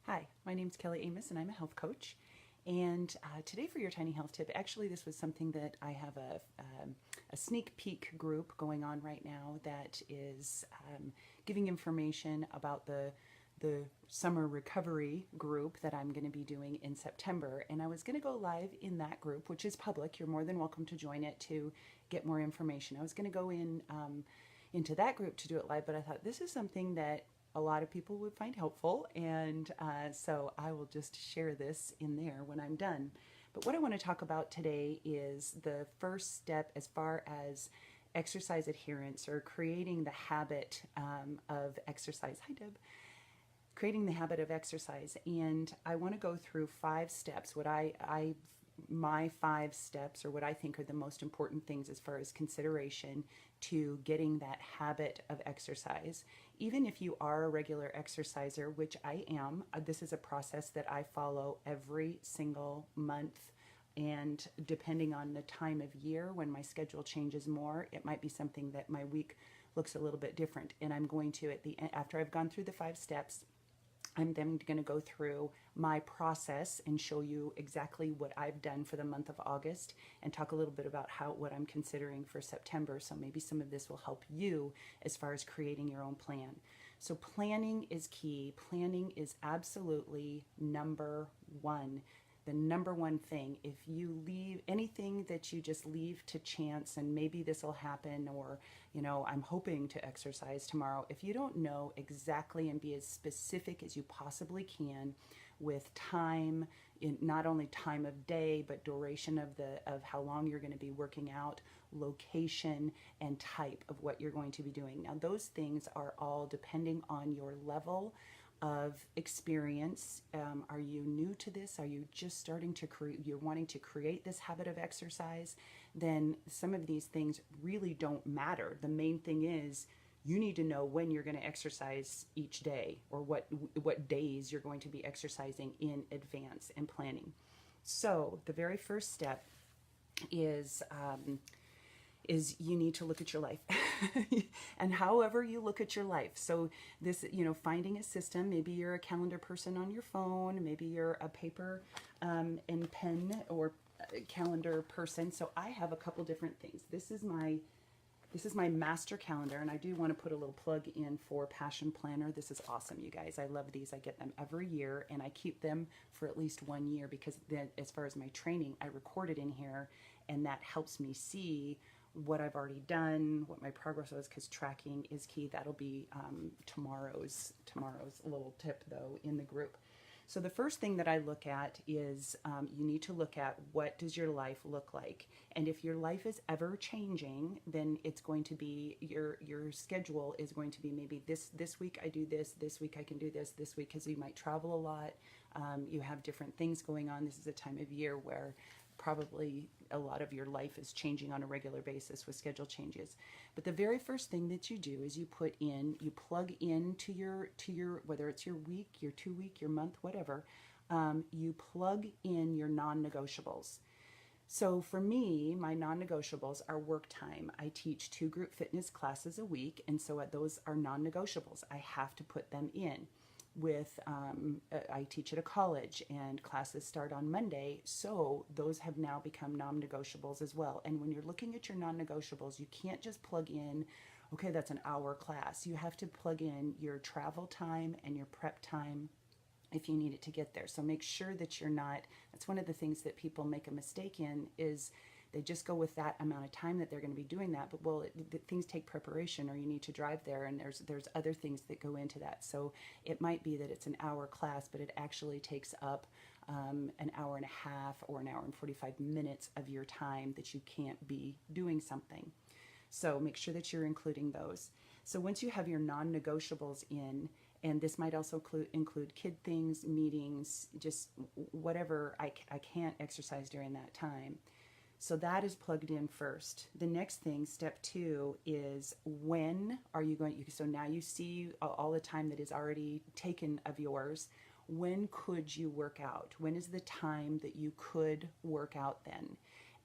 Hi, my name's Kelly Amos and I'm a health coach. And today for your tiny health tip, actually this was something that I have a sneak peek group going on right now that is giving information about the summer recovery group that I'm going to be doing in September. And I was going to go live in that group, which is public. You're more than welcome to join it to get more information. I was going to go into that group to do it live, but I thought this is something that a lot of people would find helpful, and so I will just share this in there when I'm done. But what I want to talk about today is the first step as far as exercise adherence or creating the habit of exercise. Hi, Deb. Creating the habit of exercise, and I want to go through 5 steps. My 5 steps, or what I think are the most important things as far as consideration to getting that habit of exercise. Even if you are a regular exerciser, which I am, this is a process that I follow every single month. And depending on the time of year, when my schedule changes more, it might be something that my week looks a little bit different. And I'm going to, at the end, after I've gone through the 5 steps, I'm then going to go through my process and show you exactly what I've done for the month of August and talk a little bit about what I'm considering for September. So maybe some of this will help you as far as creating your own plan. So planning is key. Planning is absolutely number one. The number one thing. If you leave anything that you just leave to chance, and maybe this will happen, or I'm hoping to exercise tomorrow, if you don't know exactly and be as specific as you possibly can with time, in not only time of day but duration of how long you're going to be working out, location, and type of what you're going to be doing. Now those things are all depending on your level of experience. Are you new to this? Are you just starting to you're wanting to create this habit of exercise? Then some of these things really don't matter. The main thing is you need to know when you're going to exercise each day, or what days you're going to be exercising in advance and planning. So the very first step is you need to look at your life and however you look at your life. So this, finding a system, maybe you're a calendar person on your phone, maybe you're a paper and pen or calendar person. So I have a couple different things. This is my master calendar, and I do want to put a little plug in for Passion Planner. This is awesome, you guys. I love these. I get them every year, and I keep them for at least 1 year because then, as far as my training, I record it in here, and that helps me see what I've already done, what my progress was, because tracking is key. That'll be tomorrow's little tip, though, in the group. So the first thing that I look at is you need to look at what does your life look like. And if your life is ever changing, then it's going to be, your schedule is going to be maybe this week I do this week I can do this week, because you might travel a lot, you have different things going on. This is a time of year where probably a lot of your life is changing on a regular basis with schedule changes. But the very first thing that you do is you plug into your whether it's your week, your 2 week, your month, whatever, you plug in your non-negotiables. So for me, my non-negotiables are work time. I teach 2 group fitness classes a week, and so those are non-negotiables. I have to put them in. I teach at a college, and classes start on Monday, so those have now become non-negotiables as well. And when you're looking at your non-negotiables, you can't just plug in, okay, that's an hour class. You have to plug in your travel time and your prep time if you need it to get there. So make sure that you're not, that's one of the things that people make a mistake in, is they just go with that amount of time that they're going to be doing that. But things take preparation, or you need to drive there, and there's other things that go into that. So it might be that it's an hour class, but it actually takes up an hour and a half or an hour and 45 minutes of your time that you can't be doing something. So make sure that you're including those. So once you have your non-negotiables in, and this might also include kid things, meetings, just whatever, I can't exercise during that time. So that is plugged in first. The next thing, step 2, is when are you going, so now you see all the time that is already taken of yours. When could you work out? When is the time that you could work out then?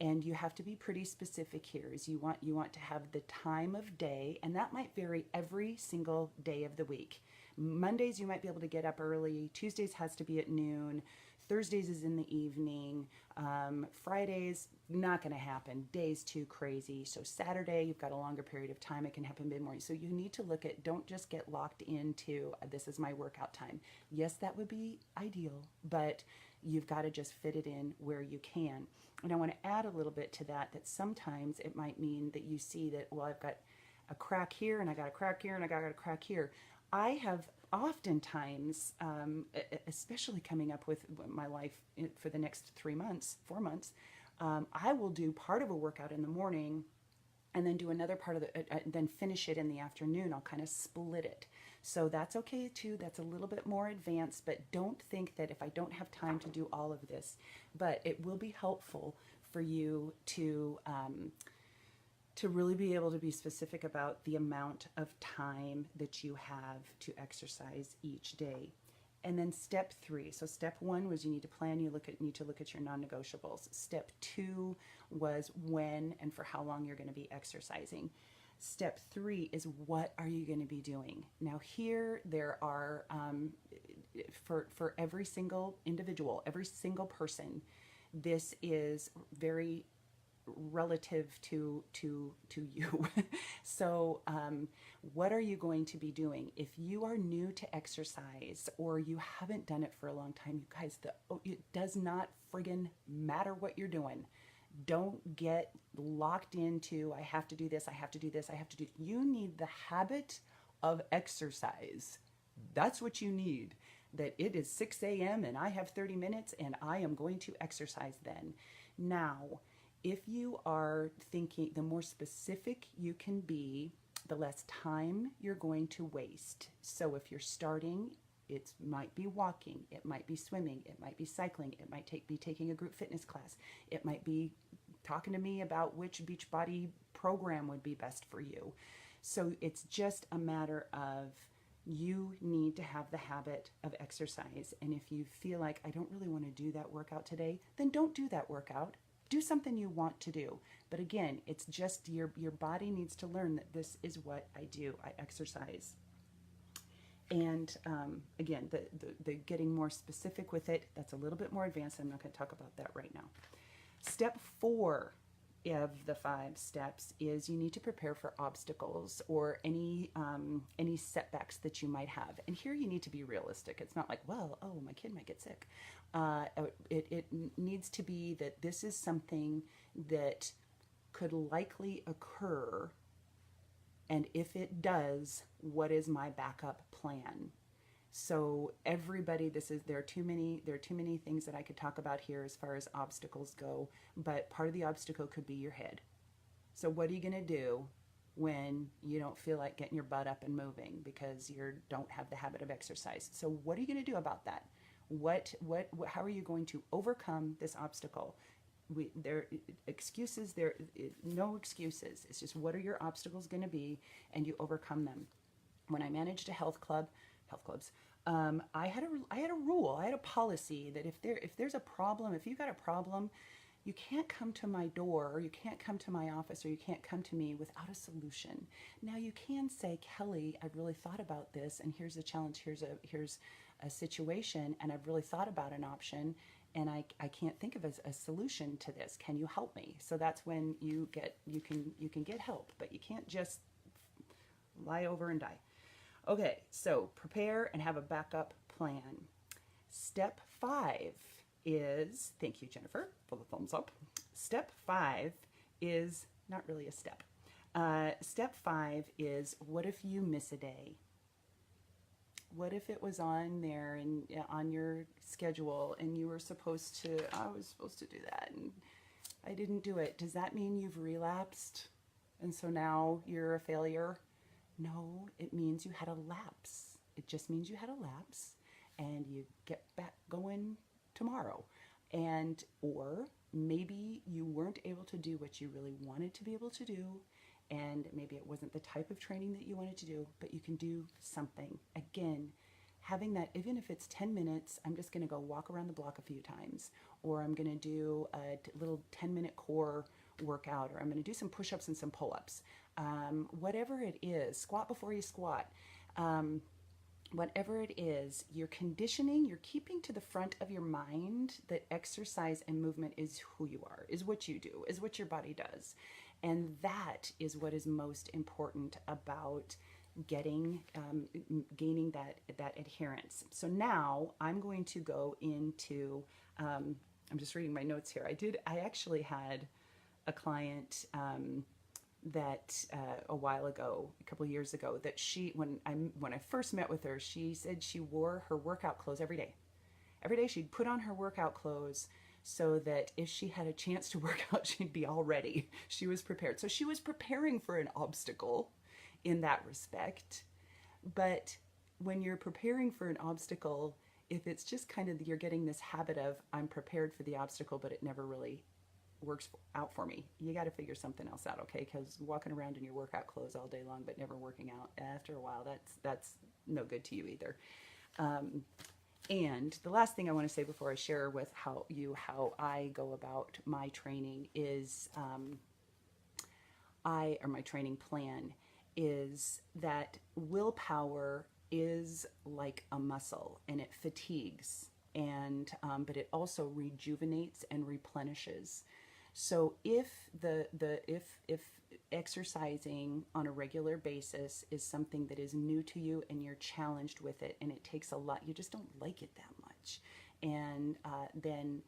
And you have to be pretty specific here. Is you want to have the time of day, and that might vary every single day of the week. Mondays, you might be able to get up early. Tuesdays has to be at noon. Thursdays is in the evening. Fridays, not going to happen. Days too crazy. So Saturday, you've got a longer period of time. It can happen mid-morning. So you need to look at, don't just get locked into, this is my workout time. Yes, that would be ideal, but you've got to just fit it in where you can. And I want to add a little bit to that, that sometimes it might mean that you see that, well, I've got a crack here and I got a crack here and I got a crack here. I have oftentimes, especially coming up with my life for the next 3 months, 4 months, I will do part of a workout in the morning and then do another part of the, then finish it in the afternoon. I'll kind of split it. So that's okay too. That's a little bit more advanced, but don't think that if I don't have time to do all of this, but it will be helpful for you to really be able to be specific about the amount of time that you have to exercise each day. And then step 3. So step 1 was you need to plan, need to look at your non-negotiables. Step 2 was when and for how long you're going to be exercising. Step 3 is what are you going to be doing? Now here there are, for every single individual, every single person, this is very relative to you. So what are you going to be doing? If you are new to exercise or you haven't done it for a long time, you guys, it does not friggin' matter what you're doing. Don't get locked into, I have to do this, I have to do this, I have to do. You need the habit of exercise. That's what you need. That it is 6 a.m. and I have 30 minutes and I am going to exercise then. Now, if you are thinking, the more specific you can be, the less time you're going to waste. So if you're starting, it might be walking, it might be swimming, it might be cycling, it might be taking a group fitness class, it might be talking to me about which Beachbody program would be best for you. So it's just a matter of you need to have the habit of exercise. And if you feel like I don't really want to do that workout today, then don't do that workout. Do something you want to do. But again, it's just your body needs to learn that this is what I do. I exercise. And again, the getting more specific with it, that's a little bit more advanced. I'm not going to talk about that right now. Step 4 of the 5 steps is you need to prepare for obstacles or any setbacks that you might have. And here you need to be realistic. It's not like, well, oh, my kid might get sick. It needs to be that this is something that could likely occur, and if it does, what is my backup plan? So everybody, there are too many things that I could talk about here as far as obstacles go, but part of the obstacle could be your head. So what are you going to do when you don't feel like getting your butt up and moving because you don't have the habit of exercise? So what are you going to do about that? How are you going to overcome this obstacle? There no excuses. It's just what are your obstacles going to be, and you overcome them. When I managed a health clubs, I had a rule, I had a policy that if there's a problem, if you've got a problem, you can't come to my door, or you can't come to my office, or you can't come to me without a solution. Now you can say, Kelly, I've really thought about this, and here's the challenge, here's a situation, and I've really thought about an option, and I can't think of a solution to this. Can you help me? So that's when you can get help, but you can't just lie over and die. Okay, so prepare and have a backup plan. Step 5 is, thank you, Jennifer, for the thumbs up. Step 5 is not really a step. Step 5 is, what if you miss a day? What if it was on there and on your schedule and I was supposed to do that and I didn't do it? Does that mean you've relapsed and so now you're a failure? No, it means you had a lapse. It just means you had a lapse and you get back going tomorrow. Or maybe you weren't able to do what you really wanted to be able to do, and maybe it wasn't the type of training that you wanted to do, but you can do something. Again, having that, even if it's 10 minutes, I'm just going to go walk around the block a few times, or I'm going to do a little 10-minute core workout, or I'm going to do some push-ups and some pull-ups. Whatever it is, squat before you squat. whatever it is, you're conditioning, you're keeping to the front of your mind that exercise and movement is who you are, is what you do, is what your body does. And that is what is most important about gaining that adherence. So now I'm going to go into, I'm just reading my notes here. I actually had a client that a while ago, a couple of years ago, that when I first met with her, she said she wore her workout clothes every day. Every day she'd put on her workout clothes so that if she had a chance to work out, she'd be all ready. She was prepared. So she was preparing for an obstacle in that respect. But when you're preparing for an obstacle, if it's just kind of you're getting this habit of I'm prepared for the obstacle, but it never really works out for me, you got to figure something else out, okay? Because walking around in your workout clothes all day long but never working out, after a while, that's no good to you either. And the last thing I want to say before I share with how I go about my training is my training plan is that willpower is like a muscle, and it fatigues, and but it also rejuvenates and replenishes. So if if exercising on a regular basis is something that is new to you and you're challenged with it and it takes a lot, you just don't like it that much, and then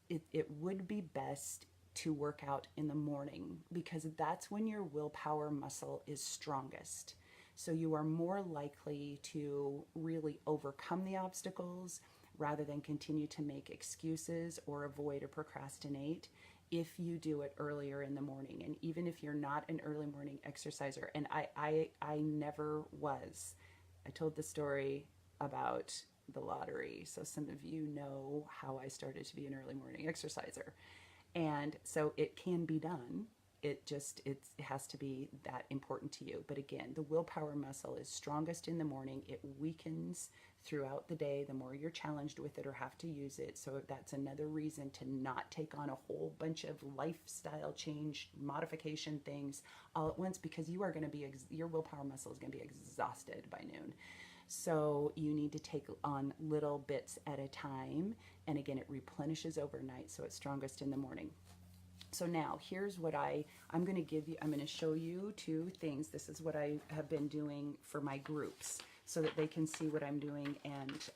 it would be best to work out in the morning, because that's when your willpower muscle is strongest. So you are more likely to really overcome the obstacles rather than continue to make excuses or avoid or procrastinate if you do it earlier in the morning. And even if you're not an early morning exerciser, and I never was. I told the story about the lottery, so some of you know how I started to be an early morning exerciser. And so it can be done. It has to be that important to you. But again, the willpower muscle is strongest in the morning. It weakens throughout the day the more you're challenged with it or have to use it. So that's another reason to not take on a whole bunch of lifestyle change modification things all at once, because you are going to be your willpower muscle is going to be exhausted by noon. So you need to take on little bits at a time. And again, it replenishes overnight, so it's strongest in the morning. So now here's what I'm going to give you. I'm going to show you two things. This is what I have been doing for my groups so that they can see what I'm doing. And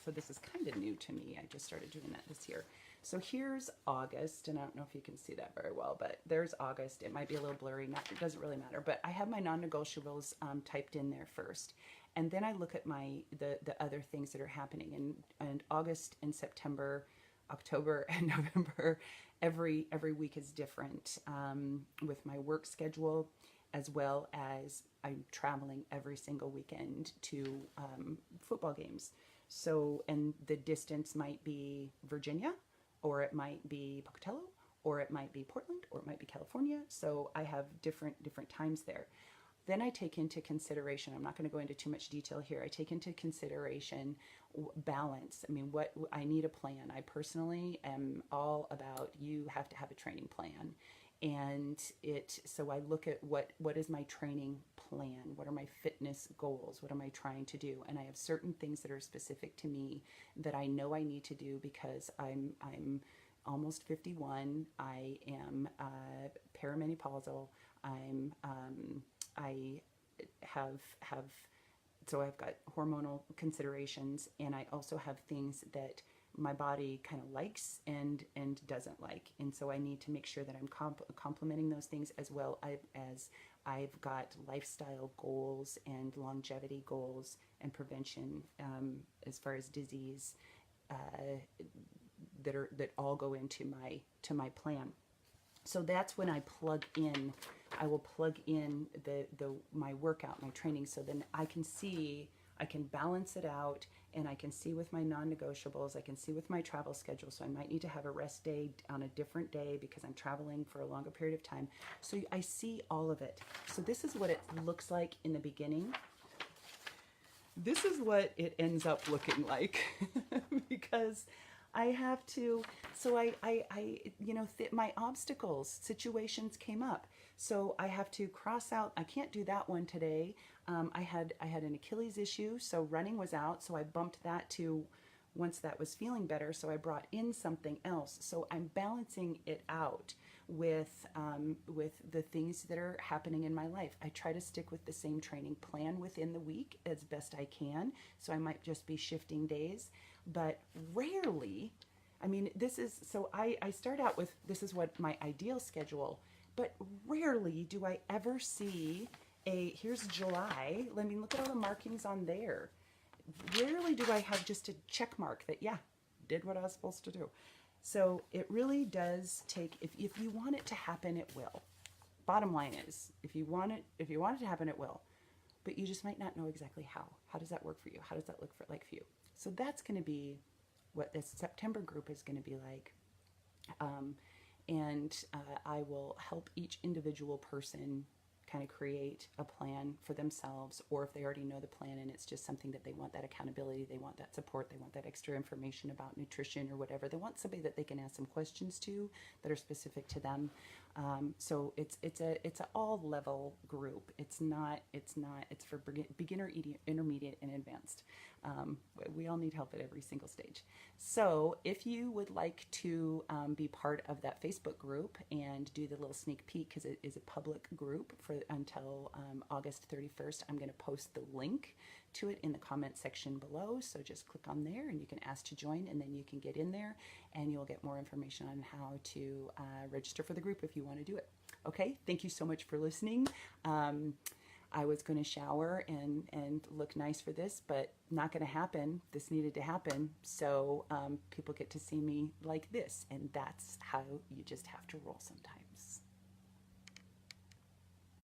so this is kind of new to me. I just started doing that this year. So here's August, and I don't know if you can see that very well, but there's August. It might be a little blurry. It doesn't really matter. But I have my non-negotiables typed in there first. And then I look at the other things that are happening in August and September, October and November. Every week is different with my work schedule, as well as I'm traveling every single weekend to football games. So, and the distance might be Virginia, or it might be Pocatello, or it might be Portland, or it might be California. So I have different times there. Then I take into consideration, I'm not going to go into too much detail here, I take into consideration balance. I mean, what I need a plan. I personally am all about, you have to have a training plan. And so I look at what is my training plan? What are my fitness goals? What am I trying to do? And I have certain things that are specific to me that I know I need to do because I'm almost 51. I am perimenopausal. I have so I've got hormonal considerations, and I also have things that my body kind of likes and doesn't like, and so I need to make sure that I'm complementing those things, as well as I've got lifestyle goals and longevity goals and prevention as far as disease that all go into my plan. So that's when I plug in. I will plug in my workout, my training, so then I can balance it out, and I can see with my non-negotiables, I can see with my travel schedule. So I might need to have a rest day on a different day because I'm traveling for a longer period of time. So I see all of it. So this is what it looks like in the beginning. This is what it ends up looking like because I have to, so my obstacles, situations came up. So I have to cross out, I can't do that one today. I had an Achilles issue, so running was out. So I bumped that to once that was feeling better. So I brought in something else. So I'm balancing it out with the things that are happening in my life. I try to stick with the same training plan within the week as best I can. So I might just be shifting days, but rarely. I mean, this is so I start out with this is what my ideal schedule, but rarely do I ever see a here's July. I mean, look at all the markings on there. Rarely do I have just a check mark that, yeah, did what I was supposed to do. So it really does take, if you want it to happen, it will. Bottom line is, if you want it to happen, it will. But you just might not know exactly how. How does that work for you? How does that look for you? So that's going to be what this September group is going to be like. And I will help each individual person kind of create a plan for themselves, or if they already know the plan and it's just something that they want that accountability, they want that support, they want that extra information about nutrition or whatever, they want somebody that they can ask some questions to that are specific to them. So it's a all level group. It's for beginner, intermediate, and advanced. We all need help at every single stage. So if you would like to be part of that Facebook group and do the little sneak peek, because it is a public group for until August 31st, I'm going to post the link to it in the comment section below. So just click on there and you can ask to join, and then you can get in there and you'll get more information on how to register for the group if you want to do it. Okay, thank you so much for listening. I was going to shower and look nice for this, but not going to happen. This needed to happen. So people get to see me like this, and that's how you just have to roll sometimes.